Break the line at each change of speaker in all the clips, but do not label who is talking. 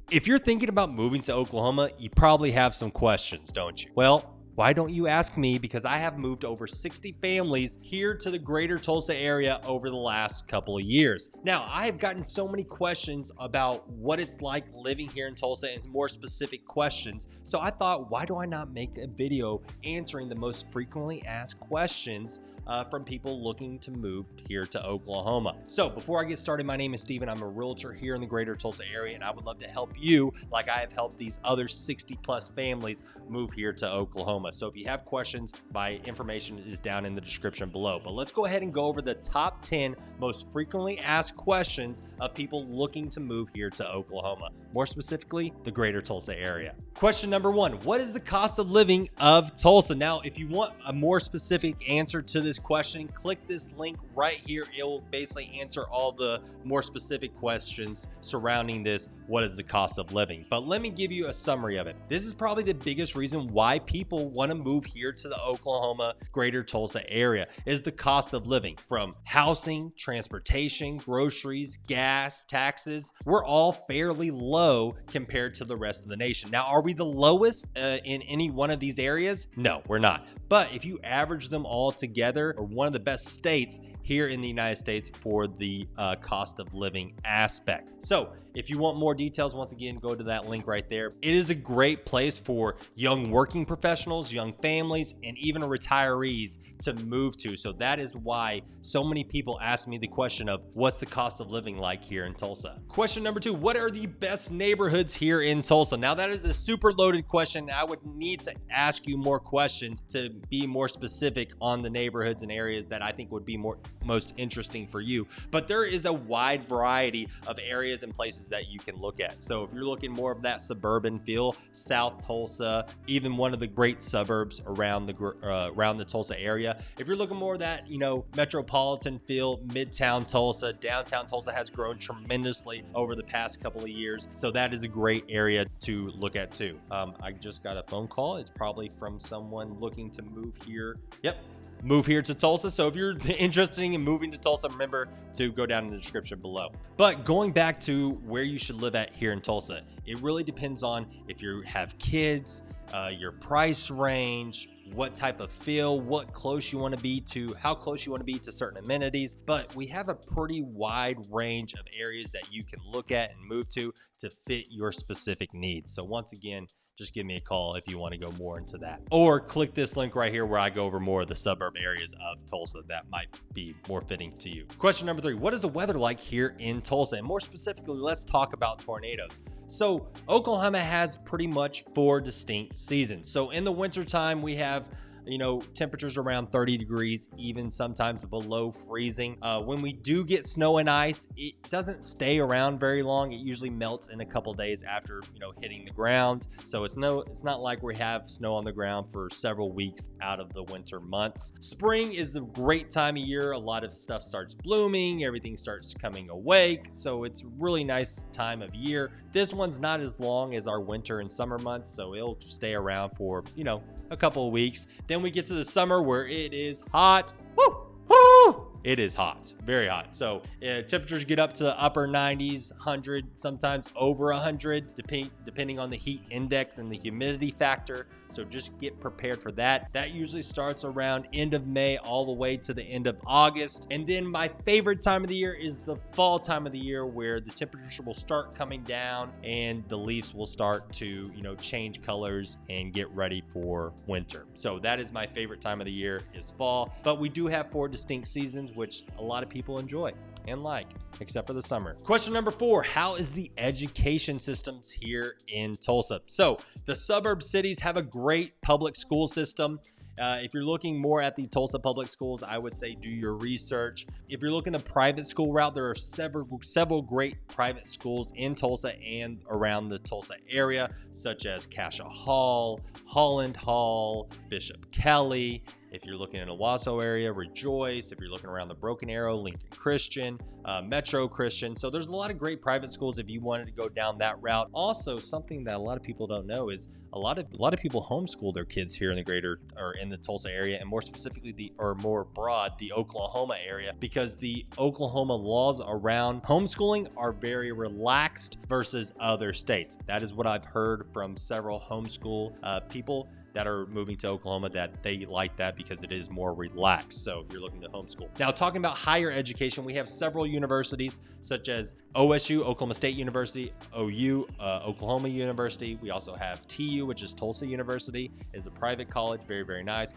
If you're thinking about moving to Oklahoma, you probably have some questions, don't you? Well, why don't you ask me? Because I have moved over 60 families here to the greater Tulsa area over the last couple of years. Now, I have gotten so many questions about what it's like living here in Tulsa and more specific questions. So I thought, why do I not make a video answering the most frequently asked questions from people looking to move here to Oklahoma? So before I get started, my name is Steven. I'm a realtor here in the greater Tulsa area, and I would love to help you like I have helped these other 60 plus families move here to Oklahoma. So if you have questions, my information is down in the description below. But let's go ahead and go over the top 10 most frequently asked questions of people looking to move here to Oklahoma, more specifically, the greater Tulsa area. Question number 1, what is the cost of living of Tulsa? Now, if you want a more specific answer to this question, click this link right here. It will basically answer all the more specific questions surrounding this. What is the cost of living? But let me give you a summary of it. This is probably the biggest reason why people want to move here to the Oklahoma greater Tulsa area is the cost of living. From housing, transportation, groceries, gas, taxes, we're all fairly low compared to the rest of the nation. Now, are we the lowest in any one of these areas? No, we're not. But if you average them all together, we're one of the best states here in the United States for the cost of living aspect. So if you want more details, once again, go to that link right there. It is a great place for young working professionals, young families, and even retirees to move to. So that is why so many people ask me the question of what's the cost of living like here in Tulsa? Question number 2, what are the best neighborhoods here in Tulsa? Now that is a super loaded question. I would need to ask you more questions to be more specific on the neighborhoods and areas that I think would be most interesting for you. But there is a wide variety of areas and places that you can look at. So if you're looking more of that suburban feel, South Tulsa, even one of the great suburbs around the Tulsa area. If you're looking more of that, metropolitan feel, Midtown Tulsa, downtown Tulsa has grown tremendously over the past couple of years. So that is a great area to look at too. I just got a phone call. It's probably from someone looking to move here. Yep. Move here to Tulsa. So if you're interested in moving to Tulsa, remember to go down in the description below. But going back to where you should live at here in Tulsa, it really depends on if you have kids, your price range, what type of feel, what close you want to be to, how close you want to be to certain amenities. But we have a pretty wide range of areas that you can look at and move to fit your specific needs. So once again, just give me a call if you want to go more into that. Or click this link right here where I go over more of the suburb areas of Tulsa that might be more fitting to you. Question number 3, what is the weather like here in Tulsa? And more specifically, let's talk about tornadoes. So Oklahoma has pretty much 4 distinct seasons. So in the wintertime, we have temperatures around 30 degrees, even sometimes below freezing. When we do get snow and ice, it doesn't stay around very long. It usually melts in a couple days after, hitting the ground. So it's not like we have snow on the ground for several weeks out of the winter months. Spring is a great time of year. A lot of stuff starts blooming. Everything starts coming awake. So it's a really nice time of year. This one's not as long as our winter and summer months. So it'll stay around for, a couple of weeks. Then we get to the summer where it is hot. Woo! Woo! It is hot, very hot. So temperatures get up to the upper 90s, 100, sometimes over 100, depending on the heat index and the humidity factor. So just get prepared for that. That usually starts around end of May all the way to the end of August. And then my favorite time of the year is the fall time of the year, where the temperature will start coming down and the leaves will start to, change colors and get ready for winter. So that is my favorite time of the year, is fall. But we do have 4 distinct seasons, which a lot of people enjoy and like, except for the summer. Question number 4, how is the education systems here in Tulsa? So the suburb cities have a great public school system. If you're looking more at the Tulsa public schools, I would say do your research. If you're looking the private school route, there are several great private schools in Tulsa and around the Tulsa area, such as Cascia Hall, Holland Hall, Bishop Kelly. If you're looking in the Owasso area, Rejoice. If you're looking around the Broken Arrow, Lincoln Christian, Metro Christian. So there's a lot of great private schools if you wanted to go down that route. Also, something that a lot of people don't know is a lot of people homeschool their kids here in the greater or in the Tulsa area, and more specifically more broad, the Oklahoma area, because the Oklahoma laws around homeschooling are very relaxed versus other states. That is what I've heard from several homeschool people that are moving to Oklahoma, that they like that because it is more relaxed. So if you're looking to homeschool. Now, talking about higher education, we have several universities such as OSU, Oklahoma State University, OU, Oklahoma University. We also have TU, which is Tulsa University, is a private college, very, very nice.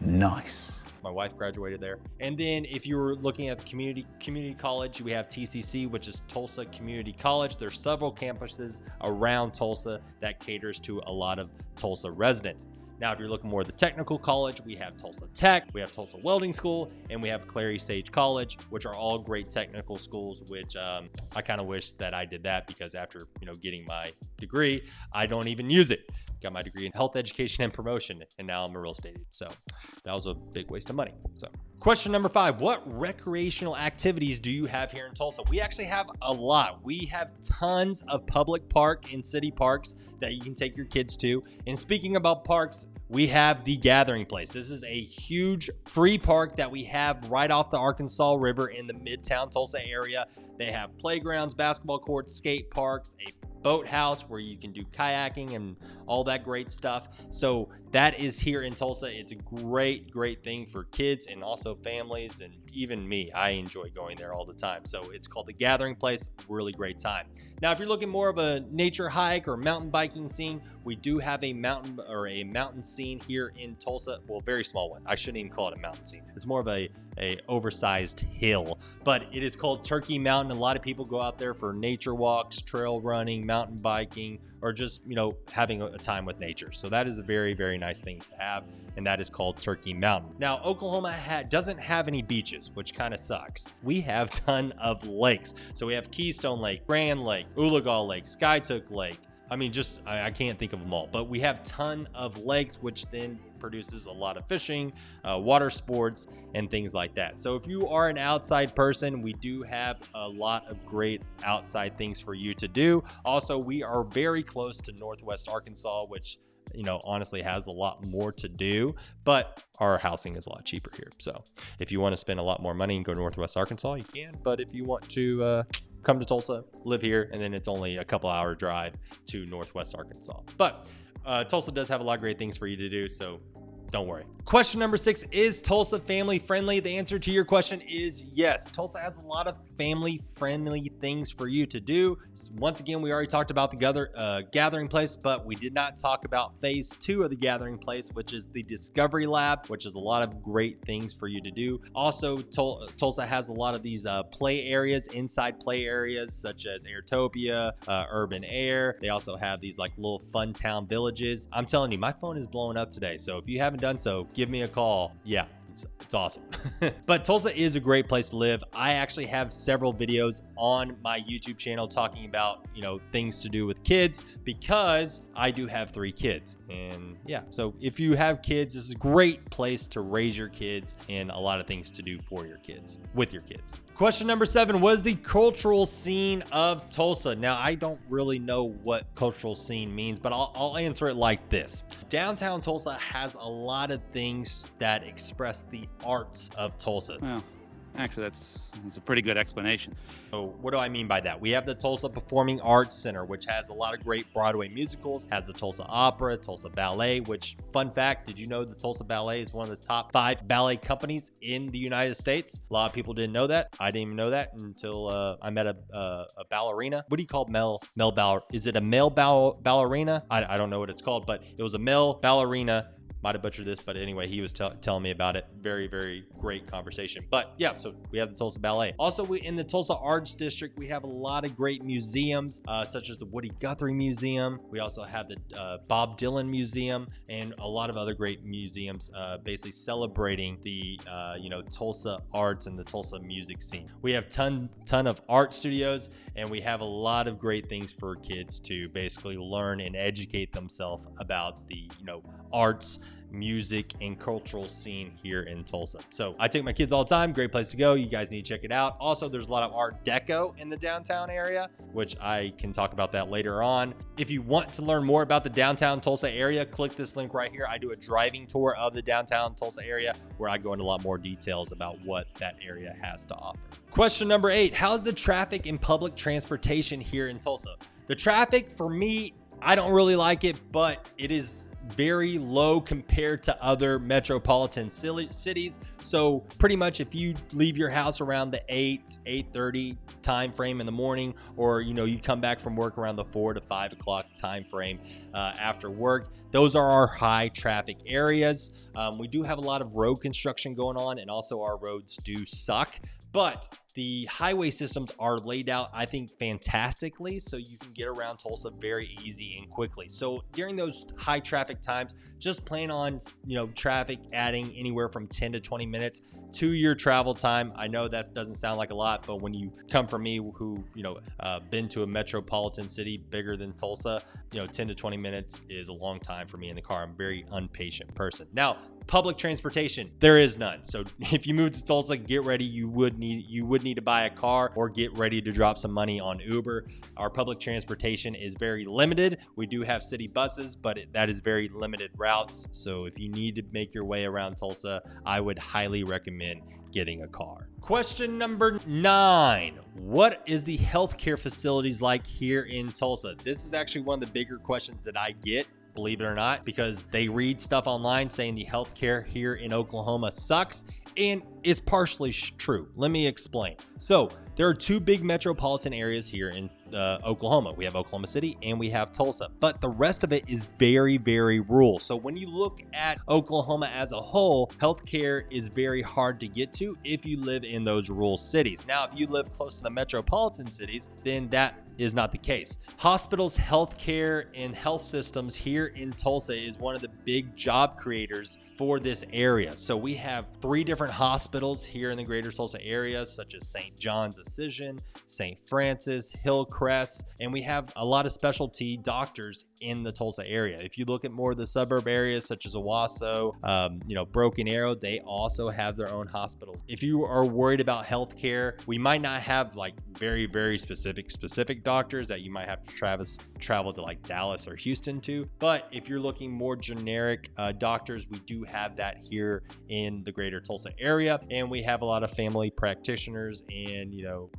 Nice.
My wife graduated there. And then if you were looking at the community college, we have TCC, which is Tulsa Community College. There's several campuses around Tulsa that caters to a lot of Tulsa residents. Now, if you're looking more at the technical college, we have Tulsa Tech, we have Tulsa Welding School, and we have Clary Sage College, which are all great technical schools, which I kind of wish that I did that, because after, getting my degree, I don't even use it. Got my degree in health education and promotion, and now I'm a real estate agent. So that was a big waste of money. So question number 5, what recreational activities do you have here in Tulsa? We actually have a lot. We have tons of public park and city parks that you can take your kids to. And speaking about parks, we have the Gathering Place. This is a huge free park that we have right off the Arkansas River in the Midtown Tulsa area. They have playgrounds, basketball courts, skate parks, a boathouse where you can do kayaking and all that great stuff. So that is here in Tulsa. It's a great thing for kids and also families, and even me. I enjoy going there all the time. So it's called the Gathering Place. Really great time. Now, if you're looking more of a nature hike or mountain biking scene, we do have a mountain scene here in Tulsa. Well, very small one. I shouldn't even call it a mountain scene. It's more of a oversized hill, but it is called Turkey Mountain. A lot of people go out there for nature walks, trail running, mountain biking, or just, having a time with nature. So that is a very, very nice thing to have, and that is called Turkey Mountain. Now, Oklahoma doesn't have any beaches, which kind of sucks. We have a ton of lakes. So we have Keystone Lake, Grand Lake, Oologah Lake, Skytook Lake. I can't think of them all, but we have a ton of lakes, which then produces a lot of fishing, water sports, and things like that. So if you are an outside person, we do have a lot of great outside things for you to do. Also, we are very close to Northwest Arkansas, which honestly has a lot more to do, but our housing is a lot cheaper here. So if you want to spend a lot more money and go to Northwest Arkansas, you can. But if you want to come to Tulsa, live here, and then it's only a couple hour drive to Northwest Arkansas. But Tulsa does have a lot of great things for you to do, so don't worry. Question number 6, is Tulsa family friendly? The answer to your question is yes. Tulsa has a lot of family friendly things for you to do. Once again, we already talked about the Gathering Place, but we did not talk about phase 2 of the Gathering Place, which is the Discovery Lab, which is a lot of great things for you to do. Also, Tulsa has a lot of these play areas, inside play areas, such as Airtopia, Urban Air. They also have these like little fun town villages. I'm telling you, my phone is blowing up today. So if you haven't done so, give me a call. Yeah, it's awesome. But Tulsa is a great place to live. I actually have several videos on my YouTube channel talking about, things to do with kids, because I do have 3 kids. And yeah, so if you have kids, this is a great place to raise your kids, and a lot of things to do for your kids, with your kids. Question number 7, what is the cultural scene of Tulsa? Now, I don't really know what cultural scene means, but I'll answer it like this. Downtown Tulsa has a lot of things that express the arts of Tulsa.
Well, actually, that's a pretty good explanation.
So what do I mean by that? We have the Tulsa Performing Arts Center, which has a lot of great Broadway musicals, has the Tulsa Opera, Tulsa Ballet, which, fun fact, did you know the Tulsa Ballet is one of the top 5 ballet companies in the United States? A lot of people didn't know that. I didn't even know that until I met a ballerina. What do you call male ballerina? Is it a male ballerina? I don't know what it's called, but it was a male ballerina. Might have butchered this, but anyway, he was telling me about it. Very, very great conversation. But yeah, so we have the Tulsa Ballet. Also, in the Tulsa Arts District, we have a lot of great museums, such as the Woody Guthrie Museum. We also have the Bob Dylan Museum, and a lot of other great museums, basically celebrating the Tulsa arts and the Tulsa music scene. We have ton of art studios, and we have a lot of great things for kids to basically learn and educate themselves about the arts, music and cultural scene here in Tulsa. So I take my kids all the time. Great place to go. You guys need to check it out. Also, there's a lot of Art Deco in the downtown area, which I can talk about that later on. If you want to learn more about the downtown Tulsa area, click this link right here. I do a driving tour of the downtown Tulsa area where I go into a lot more details about what that area has to offer. Question number 8, how's the traffic and public transportation here in Tulsa? The traffic for me, I don't really like it, but it is very low compared to other metropolitan cities. So pretty much if you leave your house around the 8:30 time frame in the morning, or you come back from work around the 4 to 5 o'clock time frame after work, those are our high traffic areas. We do have a lot of road construction going on, and also our roads do suck. But the highway systems are laid out, I think, fantastically, so you can get around Tulsa very easy and quickly. So during those high traffic times, just plan on, traffic adding anywhere from 10 to 20 minutes to your travel time. I know that doesn't sound like a lot, but when you come from me who, been to a metropolitan city bigger than Tulsa, 10 to 20 minutes is a long time for me in the car. I'm a very impatient person. Now, public transportation, there is none. So if you move to Tulsa, get ready. You would need to buy a car or get ready to drop some money on Uber. Our public transportation is very limited. We do have city buses, but that is very limited routes. So if you need to make your way around Tulsa, I would highly recommend getting a car. Question number 9. What is the healthcare facilities like here in Tulsa? This is actually one of the bigger questions that I get, believe it or not, because they read stuff online saying the healthcare here in Oklahoma sucks, and it's partially true. Let me explain. So there are 2 big metropolitan areas here in Oklahoma. We have Oklahoma City and we have Tulsa, but the rest of it is very, very rural. So when you look at Oklahoma as a whole, healthcare is very hard to get to if you live in those rural cities. Now, if you live close to the metropolitan cities, then that is not the case. Hospitals, healthcare, and health systems here in Tulsa is one of the big job creators for this area. So we have 3 different hospitals here in the greater Tulsa area, such as St. John's Ascension, St. Francis, Hillcrest, and we have a lot of specialty doctors in the Tulsa area. If you look at more of the suburb areas such as Owasso, Broken Arrow, they also have their own hospitals. If you are worried about healthcare, we might not have like very, very specific doctors that you might have to travel to like Dallas or Houston to. But if you're looking more generic doctors, we do have that here in the greater Tulsa area, and we have a lot of family practitioners and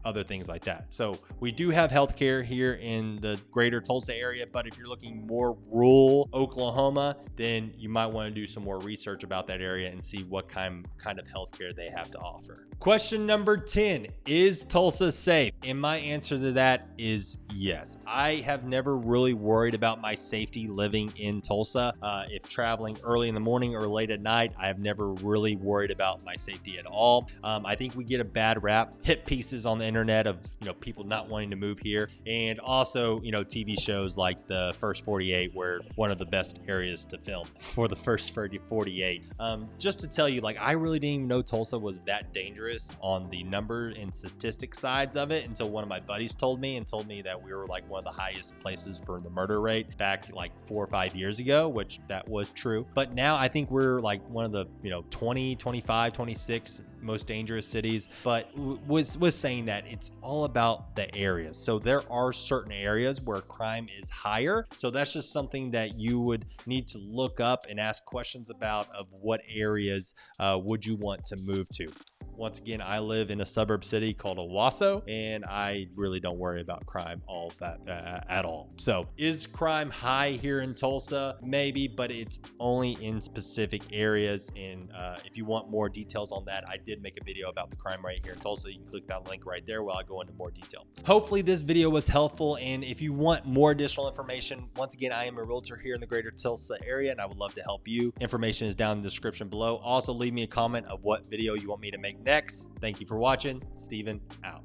other things like that. So we do have healthcare here in the greater Tulsa area, but if you're looking more rural Oklahoma, then you might want to do some more research about that area and see what kind of healthcare they have to offer. Question number 10, is Tulsa safe? And my answer to that is yes. I have never really worried about my safety living in Tulsa. If traveling early in the morning or late at night, I have never really worried about my safety at all. I think we get a bad rap, hit pieces on the internet of people not wanting to move here, and also TV shows like the First 48, where one of the best areas to film for the First 48. Just to tell you, I really didn't even know Tulsa was that dangerous on the number and statistic sides of it until one of my buddies told me that we were one of the highest places for the murder rate back 4 or 5 years ago, which that was true. But now I think we're one of the 20, 25, 26 most dangerous cities. But was saying that it's all about the areas. So there are certain areas where crime is higher. So that's just something that you would need to look up and ask questions about, of what areas would you want to move to. Once again, I live in a suburb city called Owasso, and I really don't worry about crime at all. So is crime high here in Tulsa? Maybe, but it's only in specific areas. And if you want more details on that, I did make a video about the crime rate here in Tulsa. You can click that link right there where I'll go into more detail. Hopefully this video was helpful. And if you want more additional information, once again, I am a realtor here in the greater Tulsa area, and I would love to help you. Information is down in the description below. Also, leave me a comment of what video you want me to make next. Thank you for watching. Steven out.